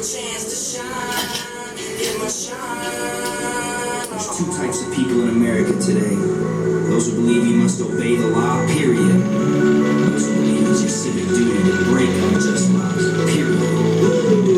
chance to shine, get my shine. There's two types of people in America today. Those who believe you must obey the law, period. Those who believe it's your civic duty to break unjust laws, period.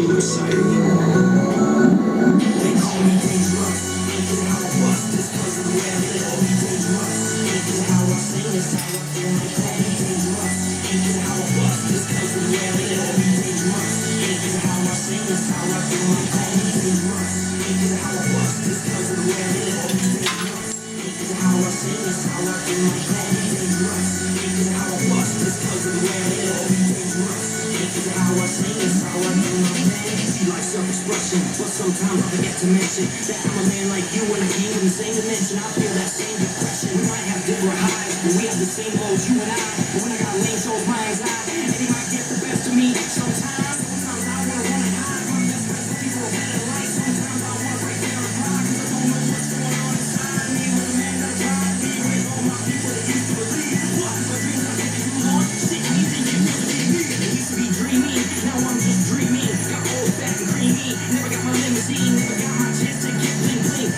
Which side are you on? They call me dangerous. Ain't this how I bust? This cause of the way I live. Call me dangerous. Ain't this how I sing? This how I feel. They call me dangerous. Ain't this how I bust? This cause of the way I live. Call me dangerous. Ain't this how I sing? This how I feel. They call me dangerous. Ain't this how I bust? This cause of the way I live. Call me dangerous. Ain't this how I sing? This how I feel. They call me dangerous. Ain't this how I bust? This cause of the way I live. Call me dangerous. Ain't this how I sing? This how I do my thing. See, like self-expression, but sometimes I forget to mention that I'm a man like you and a king in the same dimension. I feel that same depression. We might have different highs, but we have the same lows, you and I. But when I got lame shows my anxiety, and they might get the best of me. Sometimes I wanna run and hide. My best friends with people are better life. Sometimes I wanna break down and cry, cause I don't know what's going on inside me. With a man that tried me, with all my people that used to believe. What? My dreams are getting too long. Shit, you think you used to be me? It used to be dreamy, now I'm just dreaming. Got old, fat, and creamy. Never got my limousine, never got my chance to get bling bling.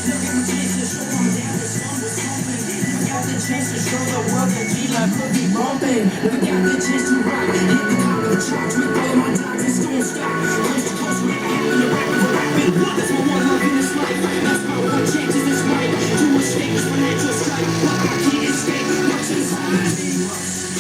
Never got my chance to show my dad the sun was something. Never got the chance to show the world that G-Life could be bumping. Never got the chance to rock, hit the top of the charts with all my dogs and don't stop. Coast to coast, whatever happened to rapping for rapping. That's my one love in this life. That's my one chance in this right. To escape this financial strife. What I can't escape, what's inside me.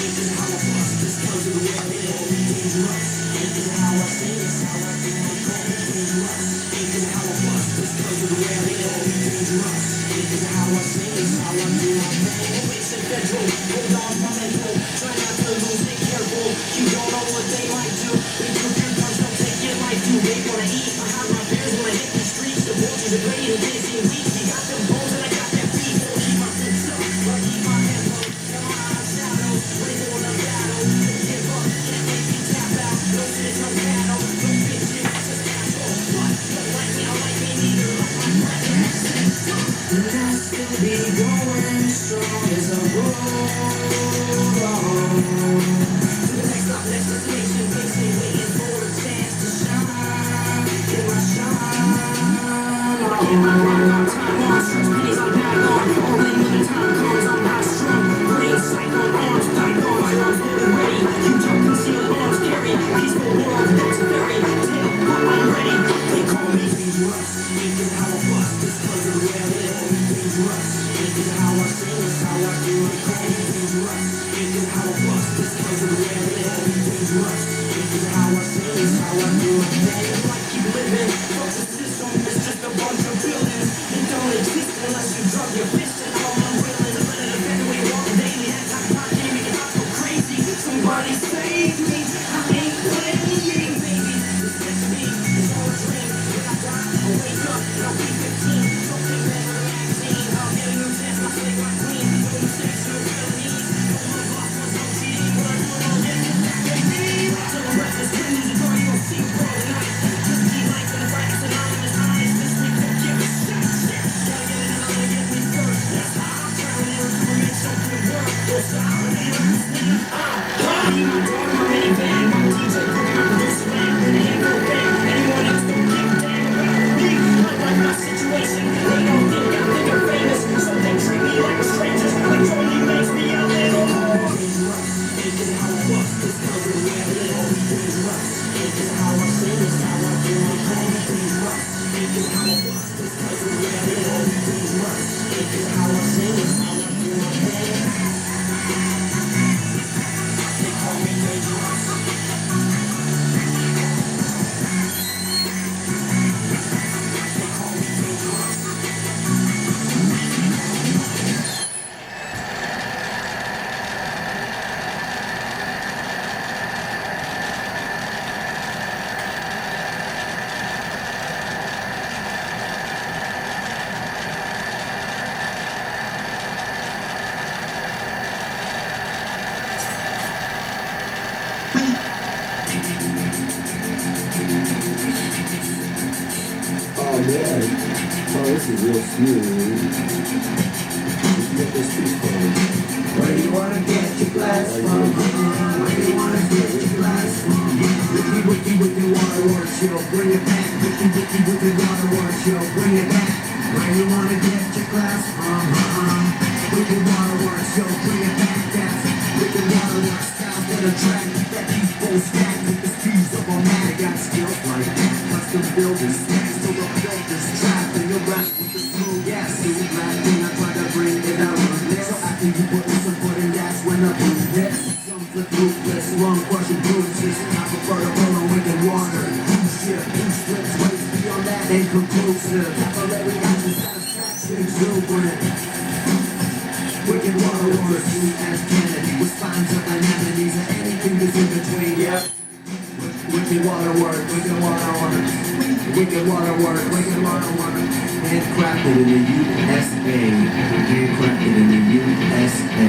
Ain't this how I bust? This cause of the way I live. Call me dangerous. Ain't this how I sing? This how I do. Call me dangerous. Ain't this how I bust? This cause of the way I live. Call me dangerous. Ain't this how I sing? This how I do my thing. Always in federal. Hold on, my mental. Try not to lose it, careful. You don't know what they might do. They do your guns, don't take your life. Do they wanna eat? I have my bears wanna hit the streets. The vultures are great and they seem weak. You got them bones and I got that beat. So keep my sense up. I'll keep my head low. Got my eyes shallow. Ready for the battle. Don't give up. Can't make me tap out. No shit, no battle. No bitches, just asshole. What? Don't like me, I like me neither. Like my breath and accent. And I still be going strong as a roll on. To the next stop, next destination. Patient waiting for a chance to shine. Get my shine. I get my rock on time on. Stretch pennies on back on. All in when the time comes, I'm not strong. Brain cycle arms, tight arms. I'm fully ready. You don't conceal arms carry. Peaceful world, that's very. Tell what I'm ready. They call me dangerous. Ain't this how I bust? This cause of the way I live. Call me dangerous. Ain't this how I sing? This how I do. They call me dangerous. Ain't this how I bust? This cause of the way I live. Call me dangerous. Ain't this how I sing? This how I do. They like keep living. Fuck the system. It's just a bunch of buildings. It don't exist unless you drop your fist and all unwilling to let it affect the way you walk daily. That type of pop can't make it not go crazy. Somebody save me. I ain't playing, baby. This next me is all a dream. When I die, I'll wake up and I'll be 15. Don't take that for the vaccine. I'll get a new chance and I'll stay my queen. No mistakes, no felonies. No love lost, no cheating. What I want, I'll get it back, baby. Till the rest is clean as a door, you gon' see for all night. Just keep life in the racks and I'm in his eyes. This week, don't give a shit. Gotta get it out and get me first. That's how I'm trying to make something work. Don't stop, nigga. Me, my daughter, my minivan, my DJ, cooking my producer, man, and the handle bang. Anyone else don't give a damn about me. Like my situation, they don't think I'm famous, so they treat me like a stranger, which only makes me a little more dangerous. Ain't this how I bust? This cause of the way I live. Call me dangerous. Ain't this how I sing? This how I do. They call me dangerous. Ain't this how I bust? This cause of the way I live. Call me dangerous. Ain't this how I sing? This how I do my thing. They call me dangerous. They call me dangerous. Oh man, oh this is real smooth. Get this piece from me. Where do you wanna get your glass from? Where do you wanna get your glass from? Wiki, wiki, wiki, water. waterworks, yo, bring it back. Wicked waterworks, yo, bring it back. Where you wanna get your class from, Wicked waterworks, yo, bring it back. That's wicked waterworks, styles that attract, that people stack with the speeds of a man. I got skills like that, custom builders, snacks till the builders trapped in your rest with the smooth gas. Smooth rapping, I try to bring it out of this. So after you put in some pudding, that's when I boom this. Some flip ruthless, lung crushing bruises. I prefer to burn on wicked water. Who's shit, who splits, ways beyond that ain't conclusive. Capillary action, satisfaction, exuberant. Wicked waterworks, sweet as Kennedy, with spines of anemones or anything that's in between, yeah. Wicked waterworks, wicked waterworks, wicked waterworks, wicked waterworks. Handcrafted in the USA, handcrafted in the USA.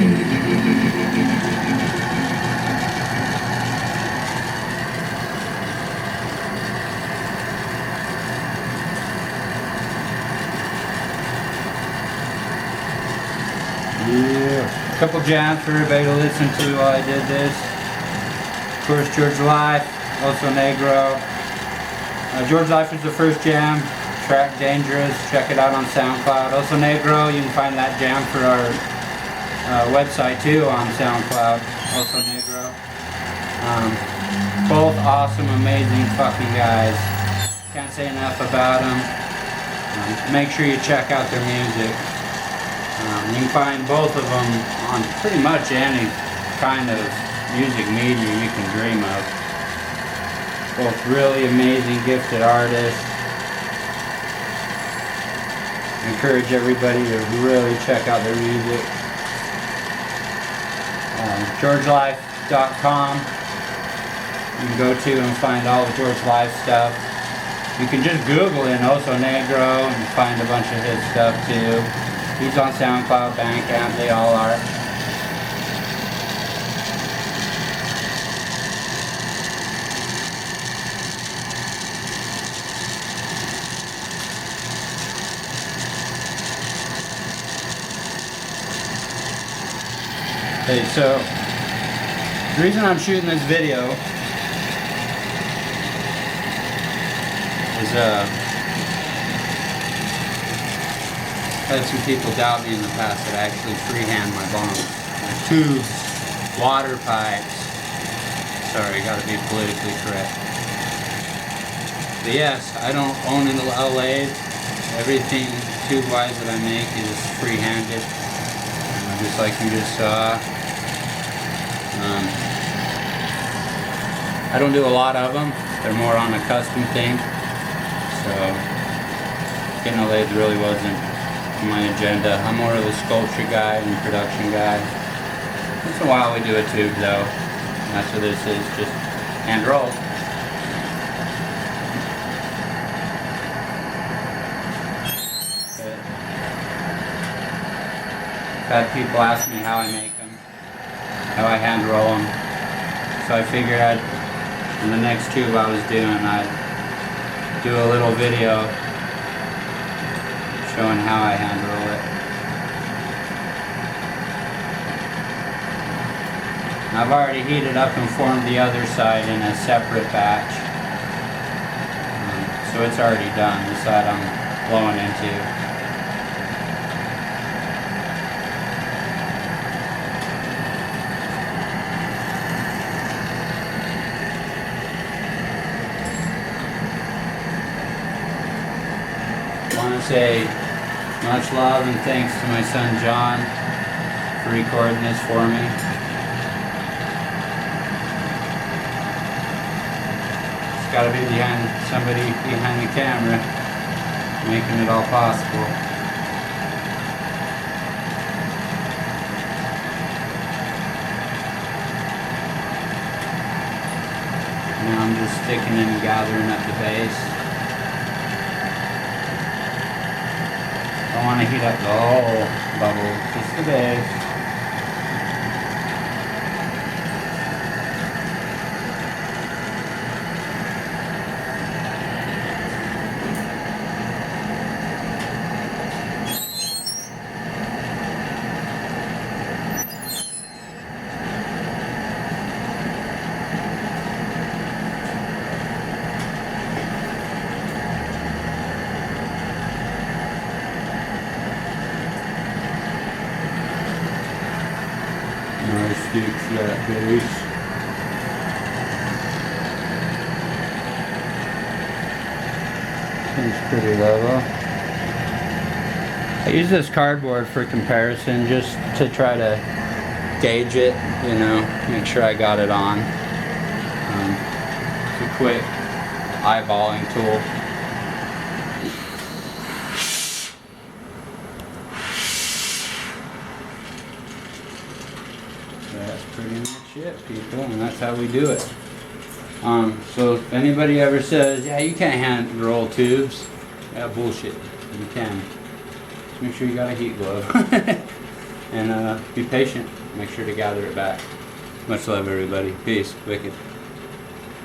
Yeah, a couple jams for everybody to listen to while I did this. Of course, George Life, also Negro. George Life was the first jam, track Dangerous, check it out on SoundCloud. Also Negro, you can find that jam for our website too on SoundCloud, also Negro. Both awesome, amazing fucking guys. Can't say enough about them. Make sure you check out their music. You can find both of them on pretty much any kind of music media you can dream of. Both really amazing, gifted artists. Encourage everybody to really check out their music. GeorgeLife.com. You can go to and find all the George Life stuff. You can just Google in Oso Negro and find a bunch of his stuff too. He's on SoundCloud, Bandcamp, they all are. Okay, so the reason I'm shooting this video is I had some people doubt me in the past that I actually freehand my bongs. My tubes, water pipes. Sorry, gotta be politically correct. But yes, I don't own a lathe. Everything tube-wise that I make is free-handed, just like you just saw. I don't do a lot of them. They're more on a custom thing. So getting a lathe really wasn't my agenda. I'm more of a sculpture guy and production guy. Once in a while we do a tube though. And that's what this is, just hand roll. I've had people ask me how I make them, how I hand roll them. So I figured in the next tube I was doing, I'd do a little video showing how I hand roll it. I've already heated up and formed the other side in a separate batch. So it's already done, the side I'm blowing into. I want to say much love and thanks to my son John for recording this for me. It's got to be somebody behind the camera making it all possible. Now I'm just sticking and gathering up the base. I want to heat up the whole bubble, just the base. that base. Seems pretty level. I use this cardboard for comparison, just to try to gauge it, you know, make sure I got it on. It's a quick eyeballing tool. That's pretty much it, people, and that's how we do it. So if anybody ever says, yeah, you can't hand roll tubes, yeah, bullshit. You can. Just make sure you got a heat glove. And be patient. Make sure to gather it back. Much love, everybody. Peace. Wicked.